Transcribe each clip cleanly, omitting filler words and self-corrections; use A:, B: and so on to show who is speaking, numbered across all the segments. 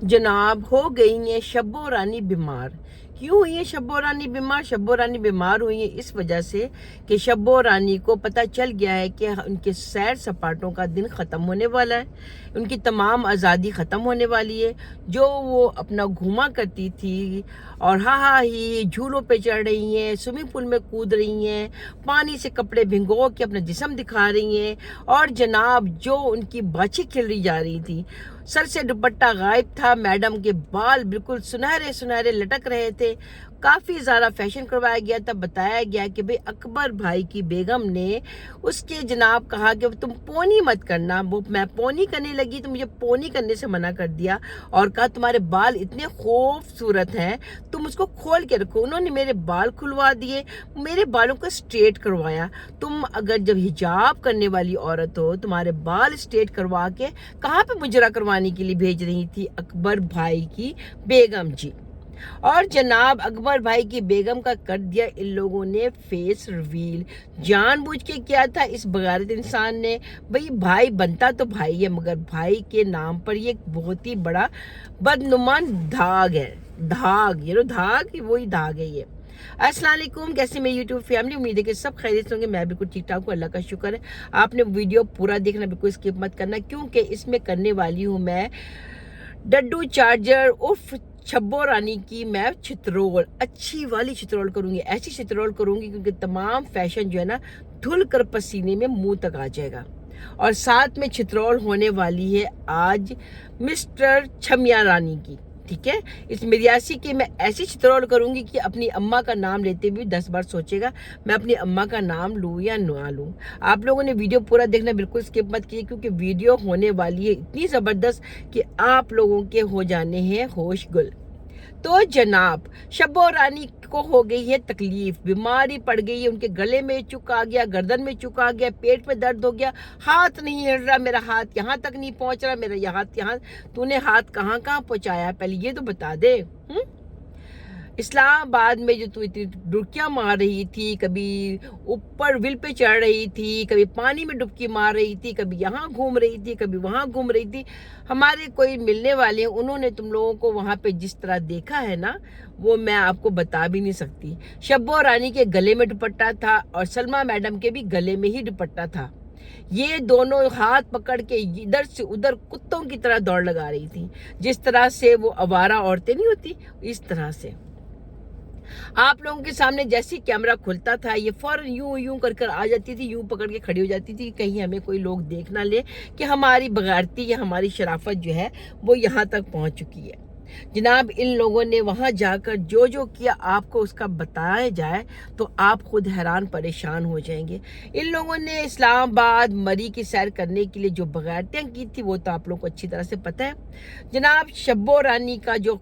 A: जनाब हो गई हैं शब्बो रानी बीमार। क्यों हुई है शब्बो रानी बीमार? शब्बो रानी बीमार हुई है इस वजह से कि शब्बो रानी को पता चल गया है कि उनके सैर सपाटों का दिन ख़त्म होने वाला है, उनकी तमाम आज़ादी ख़त्म होने वाली है। जो वो अपना घूमा करती थी और हा ही झूलों पे चढ़ रही हैं, स्विमिंग पूल में कूद रही हैं, पानी से कपड़े भिगो के अपना जिस्म दिखा रही हैं, और जनाब जो उनकी बाछी खिल जा रही थी, सर से दुपट्टा गायब था, मैडम के बाल बिल्कुल सुनहरे सुनहरे लटक रहे थे, काफ़ी ज़्यादा फैशन करवाया गया था। बताया गया कि भाई अकबर भाई की बेगम ने उसके जनाब कहा कि तुम पोनी मत करना। वो मैं पोनी करने लगी तो मुझे पोनी करने से मना कर दिया और कहा तुम्हारे बाल इतने खूबसूरत हैं, तुम उसको खोल के रखो। उन्होंने मेरे बाल खुलवा दिए, मेरे बालों को स्ट्रेट करवाया। तुम अगर जब हिजाब करने वाली औरत हो, तुम्हारे बाल स्ट्रेट करवा के कहाँ पे मुजरा करवाने के लिए भेज रही थी अकबर भाई की बेगम जी। और जनाब अकबर भाई की बेगम का कर दिया इन लोगों ने फेस रिवील। जानबूझ के किया था इस बगारत इंसान ने। भाई भाई बनता तो भाई है, मगर भाई के नाम पर ये बहुत ही बड़ा बदनुमान दाग है। दाग, ये दाग, वही दाग है ये। अस्सलाम वालेकुम, कैसे मेरी यूट्यूब फैमिली, उम्मीद है कि सब खैरियत होंगे। मैं बिल्कुल ठीक ठाक हूँ, अल्लाह का शुक्र है। आपने वीडियो पूरा देखना, बिल्कुल स्किप मत करना, क्योंकि इसमें करने वाली हूँ मैं डड्डू चार्जर उर्फ छब्बो रानी की मैं चित्रोल, अच्छी वाली चित्रोल करूंगी। ऐसी चित्रोल करूंगी क्योंकि तमाम फैशन जो है ना धुल कर पसीने में मुंह तक आ जाएगा। और साथ में चित्रोल होने वाली है आज मिस्टर छमिया रानी की, ठीक है। इस मिर्यासी की मैं ऐसी चित्रोल करूंगी कि अपनी अम्मा का नाम लेते भी 10 बार सोचेगा मैं अपनी अम्मा का नाम लूं या ना लूं। आप लोगों ने वीडियो पूरा देखना, बिल्कुल स्किप मत कीजिए, क्योंकि वीडियो होने वाली है इतनी ज़बरदस्त कि आप लोगों के हो जाने हैं होश गुल। तो जनाब शब्बो रानी को हो गई है तकलीफ, बीमारी पड़ गई है, उनके गले में चुक आ गया, गर्दन में चुक आ गया, पेट में दर्द हो गया, हाथ नहीं हिल रहा, मेरा हाथ यहाँ तक नहीं पहुंच रहा, मेरा हाथ यहाँ। तूने हाथ कहाँ कहाँ पहुंचाया पहले ये तो बता दे। इस्लामाबाद में जो तू इतनी डुबकियां मार रही थी, कभी ऊपर व्हील पे चढ़ रही थी, कभी पानी में डुबकी मार रही थी, कभी यहाँ घूम रही थी, कभी वहाँ घूम रही थी। हमारे कोई मिलने वाले हैं, उन्होंने तुम लोगों को वहाँ पे जिस तरह देखा है ना, वो मैं आपको बता भी नहीं सकती। शब्बो रानी के गले में दुपट्टा था और सलमा मैडम के भी गले में ही दुपट्टा था। ये दोनों हाथ पकड़ के इधर से उधर कुत्तों की तरह दौड़ लगा रही थी, जिस तरह से वो आवारा औरतें नहीं होती, इस तरह से। आप लोगों के सामने जैसे ही कैमरा खुलता था, ये फौरन यूं यूं कर कर आ जाती थी, यूं पकड़ के खड़ी हो जाती थी, कहीं हमें कोई लोग देख ना ले कि हमारी बगारती या हमारी शराफत जो है वो यहाँ तक पहुँच चुकी है। जनाब इन लोगों ने वहां जाकर जो जो किया आपको उसका बताया जाए तो आप खुद हैरान परेशान हो जाएंगे। इन लोगों ने इस्लामाबाद मरी की सैर करने के लिए जो बगारतियां की थी वो तो आप लोगों को अच्छी तरह से पता है। जनाब शब्बो रानी का जो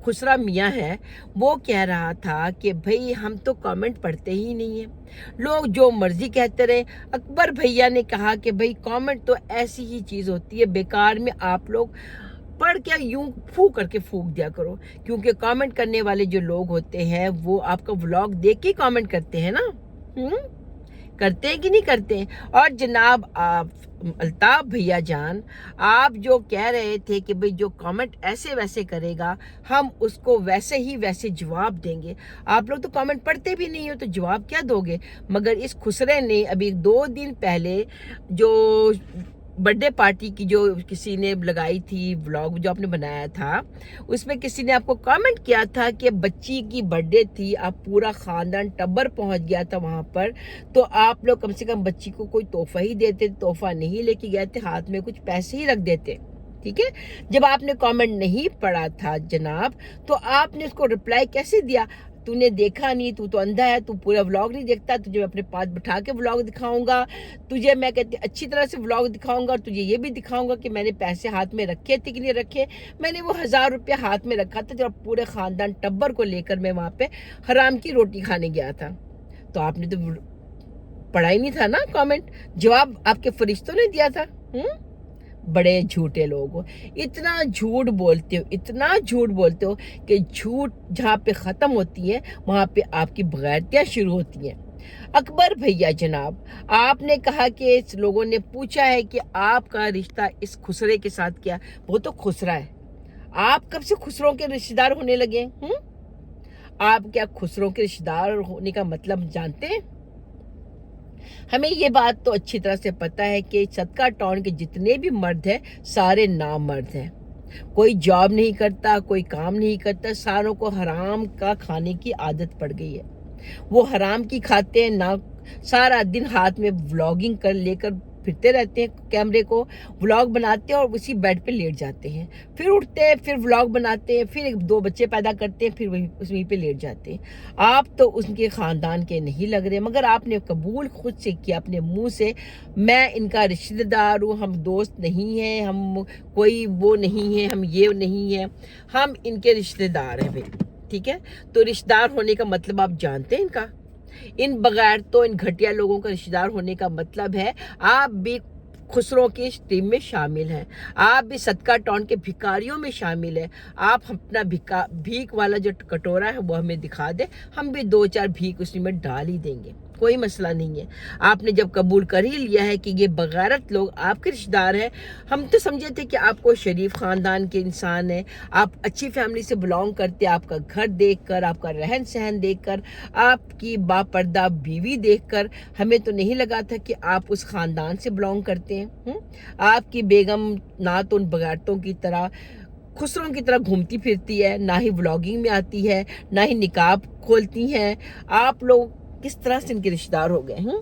A: खुसरा मियाँ है वो कह रहा था कि भाई हम तो कमेंट पढ़ते ही नहीं है, लोग जो मर्जी कहते रहे। अकबर भैया ने कहा कि भाई कमेंट तो ऐसी ही चीज़ होती है, बेकार में आप लोग पढ़ के यूं फू करके फूक दिया करो, क्योंकि कमेंट करने वाले जो लोग होते हैं वो आपका व्लॉग देख के कमेंट करते हैं ना। करते हैं कि नहीं करते हैं। और जनाब आप अल्ताफ भैया जान, आप जो कह रहे थे कि भाई जो कमेंट ऐसे वैसे करेगा हम उसको वैसे ही वैसे जवाब देंगे, आप लोग तो कमेंट पढ़ते भी नहीं हो तो जवाब क्या दोगे। मगर इस खुसरे ने अभी 2 दिन पहले जो बर्थडे पार्टी की जो किसी ने लगाई थी व्लॉग जो आपने बनाया था, उसमें किसी ने आपको कमेंट किया था कि बच्ची की बर्थडे थी, आप पूरा खानदान टब्बर पहुंच गया था वहां पर, तो आप लोग कम से कम बच्ची को कोई तोहफा ही देते। तोहफा नहीं लेके गए थे, हाथ में कुछ पैसे ही रख देते, ठीक है। जब आपने कमेंट नहीं पढ़ा था जनाब तो आपने उसको रिप्लाई कैसे दिया? तूने देखा नहीं, तू तो अंधा है, तू पूरा व्लॉग नहीं देखता, तुझे मैं अपने पास बिठा के व्लॉग दिखाऊंगा, तुझे मैं कहती अच्छी तरह से व्लॉग दिखाऊंगा, और तुझे ये भी दिखाऊंगा कि मैंने पैसे हाथ में रखे थे कि नहीं रखे। मैंने वो 1000 रुपया हाथ में रखा था जब पूरे खानदान टब्बर को लेकर मैं वहाँ पे हराम की रोटी खाने गया था। तो आपने तो पढ़ा ही नहीं था ना कमेंट, जवाब आपके फरिश्तों ने दिया था। बड़े झूठे लोग हो, इतना झूठ बोलते हो, इतना झूठ बोलते हो कि झूठ जहाँ पे ख़त्म होती है वहाँ पे आपकी बगैरतियाँ शुरू होती हैं। अकबर भैया जनाब, आपने कहा कि इस लोगों ने पूछा है कि आपका रिश्ता इस खुसरे के साथ क्या, वो तो खुसरा है, आप कब से खुसरो के रिश्तेदार होने लगे? आप क्या खुसरो के रिश्तेदार होने का मतलब जानते हैं? हमें ये बात तो अच्छी तरह से पता है कि सदका टाउन के जितने भी मर्द हैं सारे नामर्द हैं। कोई जॉब नहीं करता, कोई काम नहीं करता, सारों को हराम का खाने की आदत पड़ गई है। वो हराम की खाते हैं ना, सारा दिन हाथ में व्लॉगिंग कर लेकर फिरते रहते हैं, कैमरे को व्लॉग बनाते हैं और उसी बेड पे लेट जाते हैं, फिर उठते हैं, फिर व्लॉग बनाते हैं, फिर 2 बच्चे पैदा करते हैं, फिर वहीं पे लेट जाते हैं। आप तो उनके ख़ानदान के नहीं लग रहे, मगर आपने कबूल खुद से किया अपने मुंह से, मैं इनका रिश्तेदार हूँ, हम दोस्त नहीं हैं, हम कोई वो नहीं है, हम ये नहीं है, हम इनके रिश्तेदार हैं भाई। ठीक है, तो रिश्तेदार होने का मतलब आप जानते हैं इनका? इन बगैर तो इन घटिया लोगों का रिश्तेदार होने का मतलब है आप भी खुसरों की टीम में शामिल हैं, आप भी सदका टाउन के भिखारियों में शामिल हैं। आप अपना भीख वाला जो कटोरा है वो हमें दिखा दे, हम भी 2-4 भीख उसी में डाल ही देंगे, कोई मसला नहीं है। आपने जब कबूल कर ही लिया है कि ये बगैरत लोग आपके रिश्तेदार हैं, हम तो समझे थे कि आप कोई शरीफ खानदान के इंसान हैं, आप अच्छी फैमिली से बिलोंग करते, आपका घर देखकर, आपका रहन सहन देखकर, आपकी बापर्दा बीवी देखकर हमें तो नहीं लगा था कि आप उस खानदान से बिलोंग करते हैं। आपकी बेगम ना तो उन बगैरतों की तरह खुसरों की तरह घूमती फिरती है, ना ही व्लॉगिंग में आती है, ना ही निकाब खोलती हैं। आप लोग किस तरह से इनके रिश्तेदार हो गए हैं?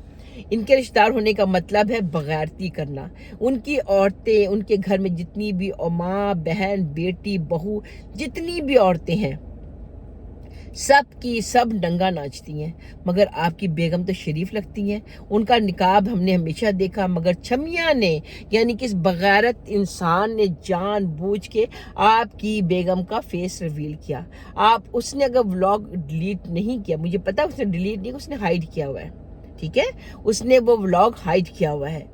A: इनके रिश्तेदार होने का मतलब है बगैरती करना। उनकी औरतें, उनके घर में जितनी भी माँ, बहन, बेटी, बहू, जितनी भी औरतें हैं, सब की सब नंगा नाचती हैं, मगर आपकी बेगम तो शरीफ लगती हैं। उनका निकाब हमने हमेशा देखा, मगर छमिया ने यानी कि इस बगैरत इंसान ने जानबूझ के आपकी बेगम का फेस रिवील किया। उसने अगर व्लॉग डिलीट नहीं किया, मुझे पता उसने डिलीट नहीं, उसने हाइड किया हुआ है। ठीक है, उसने वो व्लॉग हाइड किया हुआ है।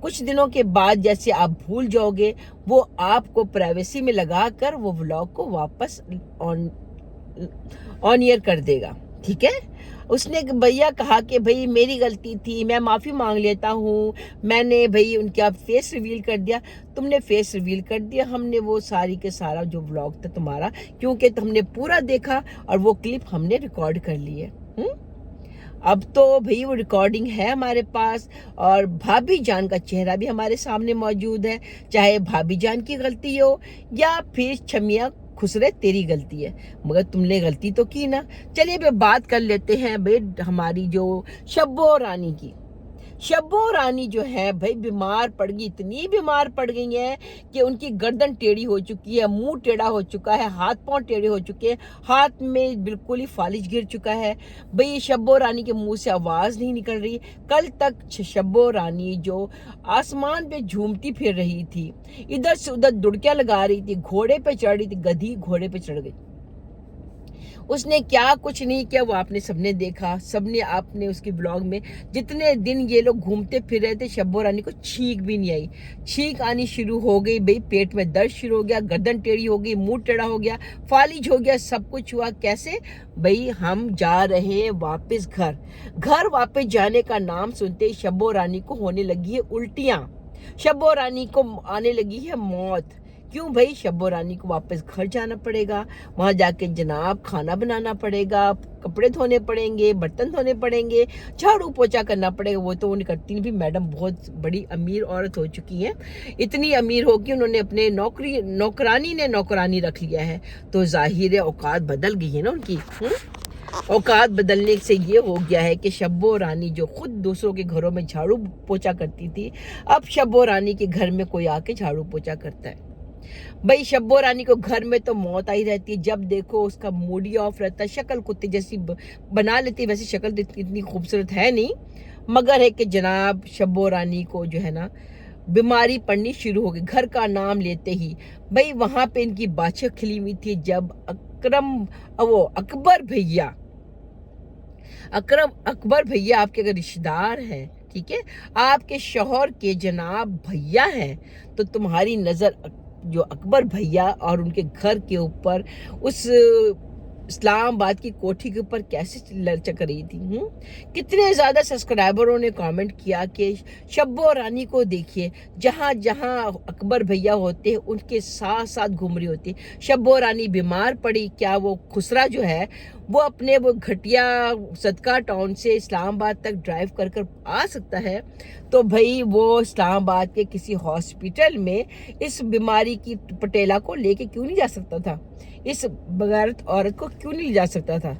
A: कुछ दिनों के बाद जैसे आप भूल जाओगे, वो आपको प्राइवेसी में लगाकर वो व्लॉग को वापस ऑन ईयर कर देगा। ठीक है, उसने भैया कहा कि भाई मेरी गलती थी, मैं माफ़ी मांग लेता हूँ, मैंने भाई उनका फेस रिवील कर दिया। तुमने फेस रिवील कर दिया, हमने वो सारी के सारा जो व्लॉग था तुम्हारा, क्योंकि हमने पूरा देखा और वो क्लिप हमने रिकॉर्ड कर ली है। अब तो भाई वो रिकॉर्डिंग है हमारे पास, और भाभी जान का चेहरा भी हमारे सामने मौजूद है। चाहे भाभी जान की गलती हो या फिर छमिया खुसरे तेरी गलती है, मगर तुमने गलती तो की ना। चलिए अब बात कर लेते हैं भाई हमारी जो शब्बो रानी की। शब्बो रानी जो है भाई बीमार पड़ गई, इतनी बीमार पड़ गई है कि उनकी गर्दन टेढ़ी हो चुकी है, मुंह टेढ़ा हो चुका है, हाथ पांव टेढ़े हो चुके हैं, हाथ में बिल्कुल ही फालिज गिर चुका है। भाई शब्बो रानी के मुंह से आवाज नहीं निकल रही। कल तक शब्बो रानी जो आसमान पे झूमती फिर रही थी, इधर से उधर दुड़कियां लगा रही थी, घोड़े पे चढ़ रही थी, गधी घोड़े पे चढ़ गई। उसने क्या कुछ नहीं किया, वो आपने सबने देखा, सबने आपने उसके ब्लॉग में जितने दिन ये लोग घूमते फिर रहे थे, शब्बो रानी को छींक भी नहीं आई। छींक आनी शुरू हो गई भाई, पेट में दर्द शुरू हो गया, गर्दन टेढ़ी हो गई, मुंह टेढ़ा हो गया, फालिज हो गया, सब कुछ हुआ। कैसे भाई? हम जा रहे हैं वापस घर वापस जाने का नाम सुनते ही शब्बो रानी को होने लगी है उल्टियां, शब्बो रानी को आने लगी है मौत। क्यों भाई? शब्बो रानी को वापस घर जाना पड़ेगा, वहां जाके जनाब खाना बनाना पड़ेगा, कपड़े धोने पड़ेंगे, बर्तन धोने पड़ेंगे, झाड़ू पोछा करना पड़ेगा। वो तो उन्हें करती नहीं भी, मैडम बहुत बड़ी अमीर औरत हो चुकी है, इतनी अमीर हो कि उन्होंने अपने नौकरानी ने नौकरानी रख लिया है, तो जाहिर है औकात बदल गई है ना उनकी। औकात बदलने से ये हो गया है कि शब्बो रानी जो खुद दूसरों के घरों में झाड़ू पोछा करती थी, अब शब्बो रानी के घर में कोई आके झाड़ू पोछा करता है। भाई शब्बो रानी को घर में तो मौत आई रहती है, जब देखो उसका मूड ही ऑफ रहता है, शक्ल कुत्ते जैसी बना लेती है। वैसे शक्ल तो इतनी खूबसूरत है नहीं, मगर है कि जनाब शब्बो रानी को जो है ना बीमारी पड़नी शुरू हो गई घर का नाम लेते ही। भाई वहां पे इनकी बाछा खिली हुई थी, जब अकबर भैया आपके अगर रिश्तेदार हैं, ठीक है, आपके शौहर के जनाब भैया हैं, तो तुम्हारी नजर जो अकबर भैया और उनके घर के ऊपर उस اسلام آباد کی کوٹھی کے اوپر کیسے لچک رہی تھی. کتنے زیادہ سبسکرائبروں نے کامنٹ کیا کہ شبو رانی کو دیکھیے، جہاں جہاں اکبر بھیا ہوتے ہیں ان کے ساتھ ساتھ گھوم رہی ہوتی. شبو رانی بیمار پڑی، کیا وہ خسرا جو ہے وہ اپنے وہ گھٹیا صدقہ ٹاؤن سے اسلام آباد تک ڈرائیو کر کر آ سکتا ہے؟ تو بھائی وہ اسلام آباد کے کسی ہاسپٹل میں اس بیماری کی پٹیلا کو لے کے کیوں نہیں جا سکتا تھا؟ اس بغیرت عورت کو کیوں نہیں لے جا سکتا تھا؟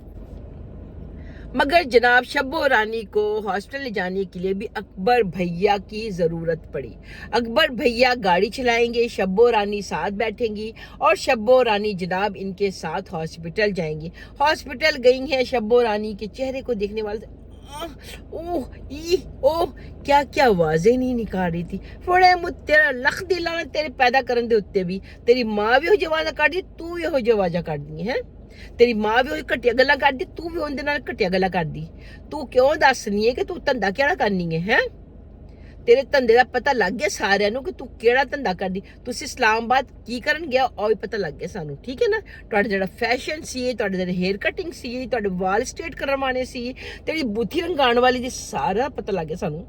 A: مگر جناب شبو رانی کو ہاسپٹل لے جانے کے لیے بھی اکبر بھیا کی ضرورت پڑی. اکبر بھیا گاڑی چلائیں گے، شبو رانی ساتھ بیٹھیں گی اور شبو رانی جناب ان کے ساتھ ہاسپٹل جائیں گی. ہاسپٹل گئی ہیں، شبو رانی کے چہرے کو دیکھنے والے کیا کیا آوازیں نہیں نکال رہی تھی. فوڑے مجھ تیرا لکھ دی لانا تیرے پیدا کرن دے اتے بھی، تیری ماں بھی ہو جو آوازہ کر دی، تو بھی ہو جو آوازہ کر دی ہیں. تیری ماں بھی گھٹیا گلا کر دی، تو بھی اندر نال گھٹیا گلا کر دی. تو کیوں دسنی ہے کہ تو دھندا کیڑا کرنی ہے؟ تیرے دھندے دا پتہ لگ گیا سارے نو کہ تو کیڑا دھندا کر دی. تسی اسلام آباد کی کرن گیا اور پتہ لگ گیا سانو، ٹھیک ہے نا. تہاڈا جڑا فیشن سی، تہاڈے جڑے ہیئر کٹنگ سی، تہاڈے وال سٹریٹ کروانے سی، تیری بوتھی رنگان والی دی سارا پتہ لگ گیا سانو.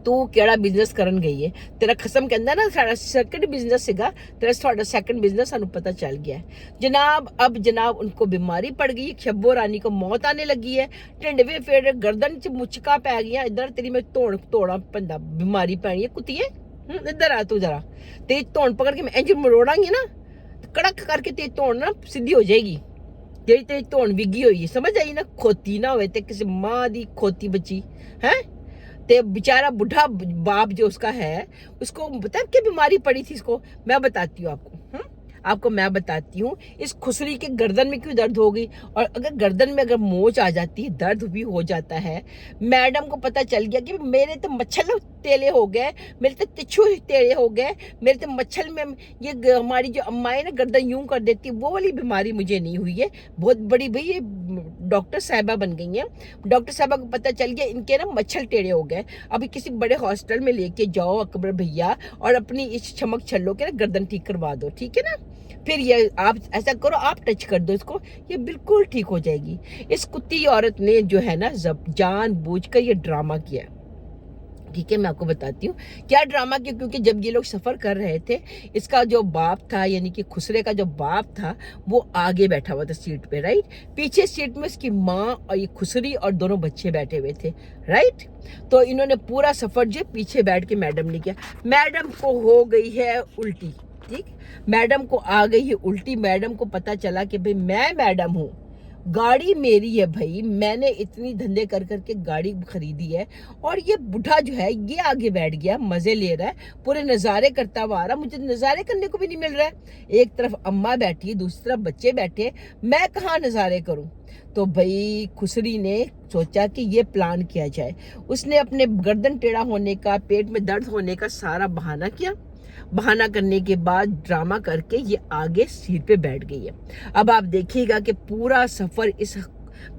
A: تو کیڑا بزنس کرن گئی ہے؟ تیرا قسم کہندا نا ساڈا سیکنڈ بزنس سیگا، تیرا سیکنڈ بزنس سانو پتہ چل گیا ہے. جناب اب جناب ان کو بیماری پڑ گئی، شبو رانی کو موت آنے لگی ہے، ٹنڈوے پھر گردن چ مچکا پی گیا. ادھر تیری میں توڑا پندا بیماری پینی ہے کتی ہے. ادھر آ تو ذرا، تیری تون پکڑ کے میں انج مروڑاں گی نا، کڑک کر کے تیری تون نا سیدھی ہو جائے گی. جیڑی تیری تون وگی ہوئی ہے، سمجھ آئی نا؟ کھوتی نہ ہوئے تے کسی ماں دی کھوتی بچی ہے. تے بیچارہ بڑھا باپ جو اس کا ہے، اس کو پتہ ہے کیا بیماری پڑی تھی؟ اس کو میں بتاتی ہوں آپ کو میں بتاتی ہوں. اس خسری کے گردن میں کیوں درد ہو گئی؟ اور اگر گردن میں اگر موچ آ جاتی ہے، درد بھی ہو جاتا ہے. میڈم کو پتہ چل گیا کہ میرے تو مچھل تیلے ہو گئے، میرے تو تچھو تیلے ہو گئے، میرے تو مچھل میں یہ ہماری جو امائیں نا گردن یوں کر دیتی، وہ والی بیماری مجھے نہیں ہوئی ہے. بہت بڑی بھئی یہ ڈاکٹر صاحبہ بن گئی ہیں. ڈاکٹر صاحبہ کو پتہ چل گیا ان کے نا مچھل ٹیڑے ہو گئے. ابھی کسی بڑے ہاسپٹل میں لے کے جاؤ اکبر بھیا، اور اپنی اس چمک چھلو کے نا گردن ٹھیک کروا دو، ٹھیک ہے نا. پھر یہ آپ ایسا کرو، آپ ٹچ کر دو اس کو، یہ بالکل ٹھیک ہو جائے گی. اس کتی عورت نے جو ہے نا جان بوجھ کر یہ ڈرامہ کیا، ٹھیک ہے. میں آپ کو بتاتی ہوں کیا ڈرامہ کیا. کیونکہ جب یہ لوگ سفر کر رہے تھے، اس کا جو باپ تھا یعنی کہ خسرے کا جو باپ تھا وہ آگے بیٹھا ہوا تھا سیٹ پہ، رائٹ. پیچھے سیٹ میں اس کی ماں اور یہ خسری اور دونوں بچے بیٹھے ہوئے تھے، رائٹ. تو انہوں نے پورا سفر جو پیچھے بیٹھ کے میڈم نے کیا. میڈم کو ہو گئی ہے الٹی، ٹھیک. میڈم کو آ گئی ہے الٹی. میڈم کو پتا چلا کہ بھئی میں میڈم ہوں، گاڑی میری ہے بھائی، میں نے اتنی دھندے کر کر کے گاڑی خریدی ہے، اور یہ بڑھا جو ہے یہ آگے بیٹھ گیا، مزے لے رہا ہے، پورے نظارے کرتا ہوا آ رہا. مجھے نظارے کرنے کو بھی نہیں مل رہا ہے. ایک طرف اماں بیٹھی، دوسری طرف بچے بیٹھے، میں کہاں نظارے کروں؟ تو بھائی خسری نے سوچا کہ یہ پلان کیا جائے. اس نے اپنے گردن ٹیڑھا ہونے کا، پیٹ میں درد ہونے کا سارا بہانہ کیا. بہانہ کرنے کے بعد ڈرامہ کر کے یہ آگے سیٹ پہ بیٹھ گئی ہے. اب آپ دیکھیے گا کہ پورا سفر اس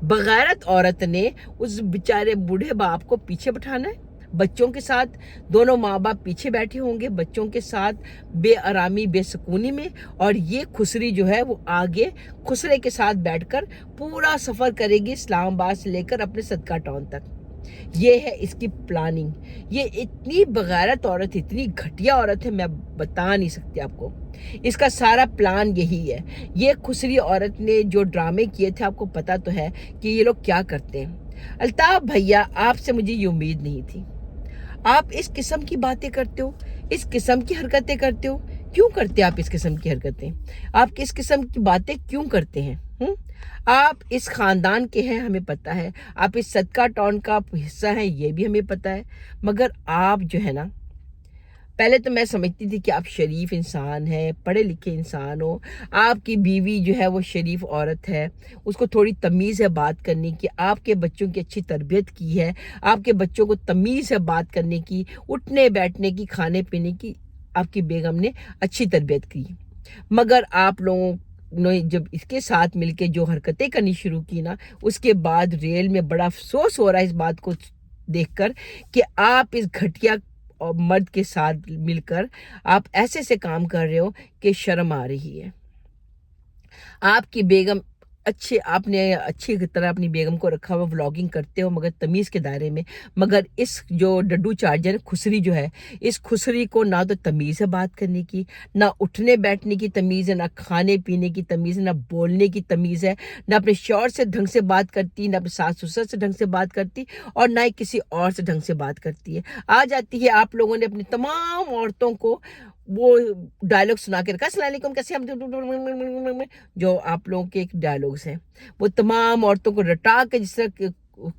A: بغیرت عورت نے اس بیچارے بوڑھے باپ کو پیچھے بٹھانا ہے بچوں کے ساتھ. دونوں ماں باپ پیچھے بیٹھے ہوں گے بچوں کے ساتھ بے آرامی بے سکونی میں، اور یہ خسری جو ہے وہ آگے خسرے کے ساتھ بیٹھ کر پورا سفر کرے گی اسلام آباد سے لے کر اپنے صدقہ ٹاؤن تک. یہ ہے اس کی پلاننگ. یہ اتنی بغیرت عورت، اتنی گھٹیا عورت ہے، میں بتا نہیں سکتی آپ کو. اس کا سارا پلان یہی ہے. یہ خسری عورت نے جو ڈرامے کیے تھے، آپ کو پتا تو ہے کہ یہ لوگ کیا کرتے ہیں. الطاف بھیا آپ سے مجھے یہ امید نہیں تھی. آپ اس قسم کی باتیں کرتے ہو، اس قسم کی حرکتیں کرتے ہو. کیوں کرتے آپ اس قسم کی حرکتیں؟ آپ کس قسم کی باتیں کیوں کرتے ہیں؟ آپ اس خاندان کے ہیں، ہمیں پتہ ہے. آپ اس صدقہ ٹاؤن کا حصہ ہیں، یہ بھی ہمیں پتہ ہے. مگر آپ جو ہے نا، پہلے تو میں سمجھتی تھی کہ آپ شریف انسان ہیں، پڑھے لکھے انسان ہو. آپ کی بیوی جو ہے وہ شریف عورت ہے، اس کو تھوڑی تمیز ہے بات کرنے کی. آپ کے بچوں کی اچھی تربیت کی ہے، آپ کے بچوں کو تمیز ہے بات کرنے کی، اٹھنے بیٹھنے کی، کھانے پینے کی. آپ کی بیگم نے اچھی تربیت کی. مگر آپ لوگوں نے جب اس کے ساتھ مل کے جو حرکتیں کرنی شروع کی نا، اس کے بعد ریل میں بڑا افسوس ہو رہا ہے اس بات کو دیکھ کر کہ آپ اس گھٹیا اور مرد کے ساتھ مل کر آپ ایسے کام کر رہے ہو کہ شرم آ رہی ہے. آپ کی بیگم अच्छे आपने अच्छी तरह अपनी बेगम को रखा हुआ, व्लॉगिंग करते हो मगर तमीज़ के दायरे में। मगर इस जो डड्डू चार्जर खुसरी जो है, इस खुसरी को ना तो तमीज़ है बात करने की, ना उठने बैठने की तमीज़ है, ना खाने पीने की तमीज़ है, ना बोलने की तमीज़ है, ना अपने शौहर से ढंग से बात करती, ना अपने सास ससुर से ढंग से बात करती, और ना ही किसी और से ढंग से बात करती है। आ जाती है, आप लोगों ने अपनी तमाम औरतों को वो डायलॉग सुना के रखा, अस्सलाम वालेकुम कैसे हम, जो आप लोगों के डायलॉग्स हैं, वो तमाम औरतों को रटा के, जिस तरह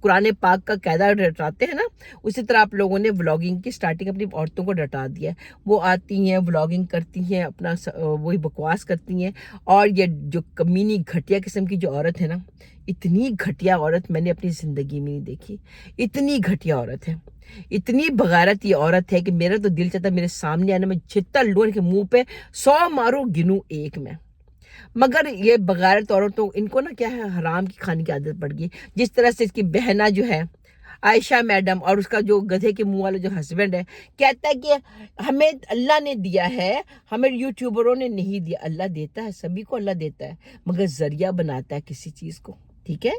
A: कुरान पाक का कायदा रटाते हैं ना, उसी तरह आप लोगों ने व्लॉगिंग की स्टार्टिंग अपनी औरतों को रटा दिया है। वो आती हैं, व्लॉगिंग करती हैं, अपना वही बकवास करती हैं। और ये जो कमीनी घटिया किस्म की जो औरत है ना, इतनी घटिया औरत मैंने अपनी ज़िंदगी में नहीं देखी। इतनी घटिया औरत है, इतनी बगारत ये औरत है कि मेरा तो दिल चाहता मेरे सामने आने में छितर लूँ, के मुंह पे 100 मारो, गिनूं एक में। मगर ये बगारत औरतों, इनको ना क्या है, हराम की खाने की आदत पड़ गई। जिस तरह से इसकी बहना जो है आयशा मैडम, और उसका जो गधे के मुंह वाला जो हस्बैंड है, कहता है कि हमें अल्लाह ने दिया है, हमें यूट्यूबरों ने नहीं दिया। अल्लाह देता है, सभी को अल्लाह देता है, मगर जरिया बनाता है किसी चीज़ को। ठीक है,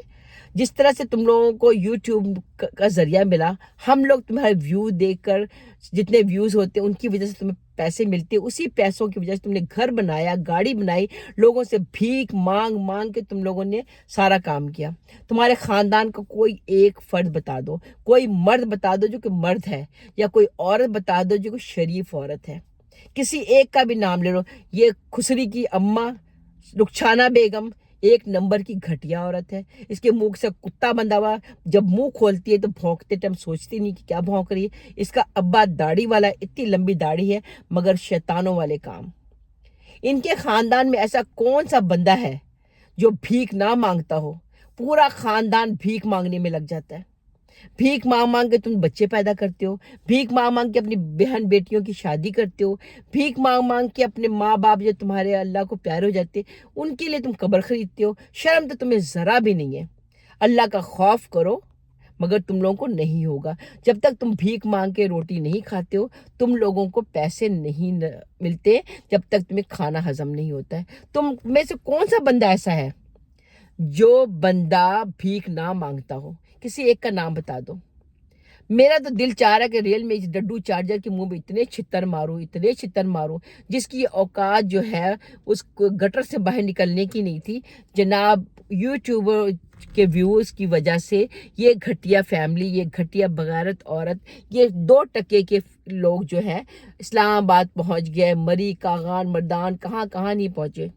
A: जिस तरह से तुम लोगों को यूट्यूब का जरिया मिला, हम लोग तुम्हारे व्यू देखकर, जितने व्यूज होते हैं उनकी वजह से तुम्हें पैसे मिलते हैं, उसी पैसों की वजह से तुमने घर बनाया, गाड़ी बनाई, लोगों से भीख मांग मांग के तुम लोगों ने सारा काम किया। तुम्हारे खानदान का कोई एक फर्द बता दो, कोई मर्द बता दो जो कि मर्द है, या कोई औरत बता दो जो कि शरीफ औरत है। किसी एक का भी नाम ले लो। ये खुसरी की अम्मा रुखसाना बेगम एक नंबर की घटिया औरत है। इसके मुंह से कुत्ता बंधा हुआ, जब मुंह खोलती है तो भौंकते टाइम सोचती नहीं कि क्या भौंक रही है। इसका अब्बा दाढ़ी वाला, इतनी लंबी दाढ़ी है, मगर शैतानों वाले काम। इनके खानदान में ऐसा कौन सा बंदा है जो भीख ना मांगता हो? पूरा खानदान भीख मांगने में लग जाता है। भीख मांग मांग के तुम बच्चे पैदा करते हो, भीख मांग मांग के अपनी बहन बेटियों की शादी करते हो, भीख मांग मांग के अपने माँ बाप जो तुम्हारे अल्लाह को प्यारे हो जाते उनके लिए तुम कब्र खरीदते हो। शर्म तो तुम्हें जरा भी नहीं है। अल्लाह का खौफ करो, मगर तुम लोगों को नहीं होगा। जब तक तुम भीख मांग के रोटी नहीं खाते हो, तुम लोगों को पैसे नहीं मिलते, जब तक तुम्हें खाना हजम नहीं होता है। तुम में से कौन सा बंदा ऐसा है जो बंदा भीख ना मांगता हो? किसी एक का नाम बता दो। मेरा तो दिल चाह रहा है कि रियल में इस डड्डू चार्जर के मुंह में इतने छितर मारूं, इतने छितर मारूं, जिसकी औकात जो है उस गटर से बाहर निकलने की नहीं थी। जनाब, यूट्यूबर के व्यूज की वजह से ये घटिया फैमिली, ये घटिया बगारत औरत, ये 2 टके के लोग जो है इस्लामाबाद पहुंच गए, मरी कागान मर्दान कहाँ कहाँ नहीं पहुंचे।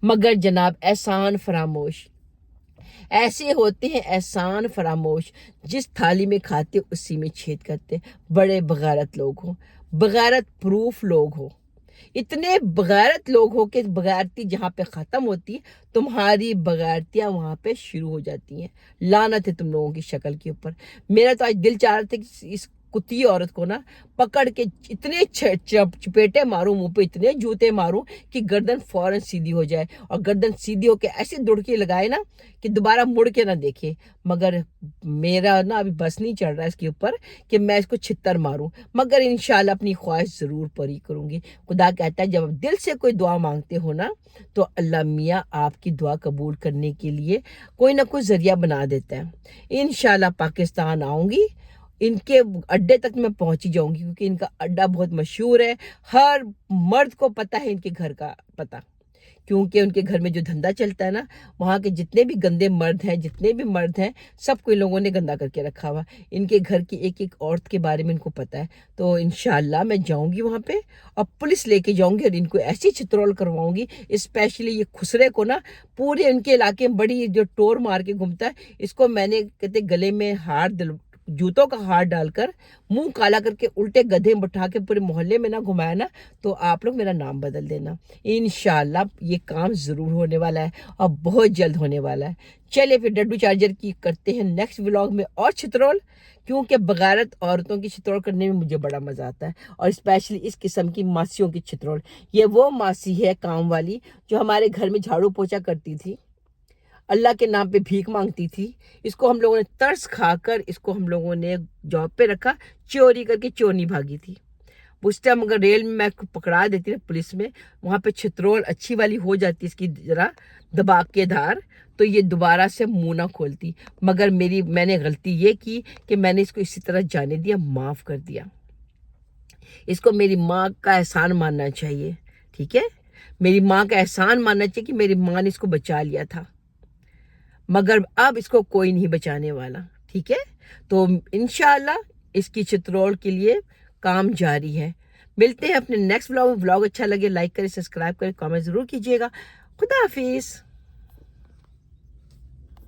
A: मगर जनाब, एहसान फरामोश ऐसे होते हैं, एहसान फरामोश, जिस थाली में खाते उसी में छेद करते। बड़े बगारत लोग हो, बगारत प्रूफ लोग हो। इतने बगारत लोग हो कि बगारती जहाँ पे ख़त्म होती है, तुम्हारी बगारतियाँ वहाँ पे शुरू हो जाती हैं। लानत है तुम लोगों की शक्ल के ऊपर। मेरा तो आज दिल चाह रहा था कि इस कुत्ती औरत को ना पकड़ के इतने चपेटे मारूं, मुंह पे इतने जूते मारूं कि गर्दन फौरन सीधी हो जाए, और गर्दन सीधी होके ऐसी दुड़की लगाए ना कि दोबारा मुड़ के ना देखे। मगर मेरा ना अभी बस नहीं चढ़ रहा है इसके ऊपर कि मैं इसको छितर मारूं, मगर इंशाल्लाह अपनी ख्वाहिश ज़रूर पूरी करूंगी। खुदा कहता है जब आप दिल से कोई दुआ मांगते हो ना, तो अल्लाह मियाँ आपकी दुआ कबूल करने के लिए कोई ना कोई ज़रिया बना देता है। इंशाल्लाह पाकिस्तान आऊँगी, इनके अड्डे तक मैं पहुंची जाऊंगी, क्योंकि इनका अड्डा बहुत मशहूर है। हर मर्द को पता है इनके घर का पता, क्योंकि उनके घर में जो धंधा चलता है ना, वहाँ के जितने भी गंदे मर्द हैं, जितने भी मर्द हैं, सबको इन लोगों ने गंदा करके रखा हुआ। इनके घर की एक एक औरत के बारे में इनको पता है। तो इंशाल्लाह मैं जाऊंगी वहाँ पे, और पुलिस लेके जाऊंगी, और इनको ऐसी चित्रोल करवाऊंगी। स्पेशली ये खुसरे को ना, पूरे इनके इलाके में बड़ी जो टोर मार के घूमता है, इसको मैंने कहते गले में हार जूतों का हार डालकर, मुंह काला करके, उल्टे गधे बैठा के पूरे मोहल्ले में ना घुमाया ना, तो आप लोग मेरा नाम बदल देना। इंशाल्लाह ये काम जरूर होने वाला है, और बहुत जल्द होने वाला है। चलिए फिर डड्डू चार्जर की करते हैं नेक्स्ट व्लॉग में और छित्रोल, क्योंकि बगारत औरतों की छित्रोल करने में मुझे बड़ा मजा आता है, और स्पेशली इस किस्म की मासियों की छित्रोल। ये वो मासी है काम वाली जो हमारे घर में झाड़ू पोछा करती थी, अल्लाह के नाम पे भीख मांगती थी। इसको हम लोगों ने तरस खाकर, इसको हम लोगों ने जॉब पे रखा, चोरी करके चोर नहीं भागी थी। اس ٹائم اگر ریل میں پکڑا دیتی نا پولیس میں، وہاں پہ چھترول اچھی والی ہو جاتی اس کی ذرا دبا کے دھار، تو یہ دوبارہ سے منہ نہ کھولتی. مگر میں نے غلطی یہ کی کہ میں نے اس کو اسی طرح جانے دیا، معاف کر دیا. اس کو میری ماں کا احسان ماننا چاہیے. ٹھیک ہے، میری ماں کا احسان ماننا چاہیے کہ میری ماں نے اس کو بچا لیا تھا، مگر اب اس کو کوئی نہیں بچانے والا. ٹھیک ہے، تو انشاءاللہ اس کی چترول کے لیے کام جاری ہے. ملتے ہیں اپنے نیکسٹ ولاگ میں. ولاگ اچھا لگے لائک کریں، سبسکرائب کریں، کامنٹ ضرور کیجیے گا. خدا حافظ.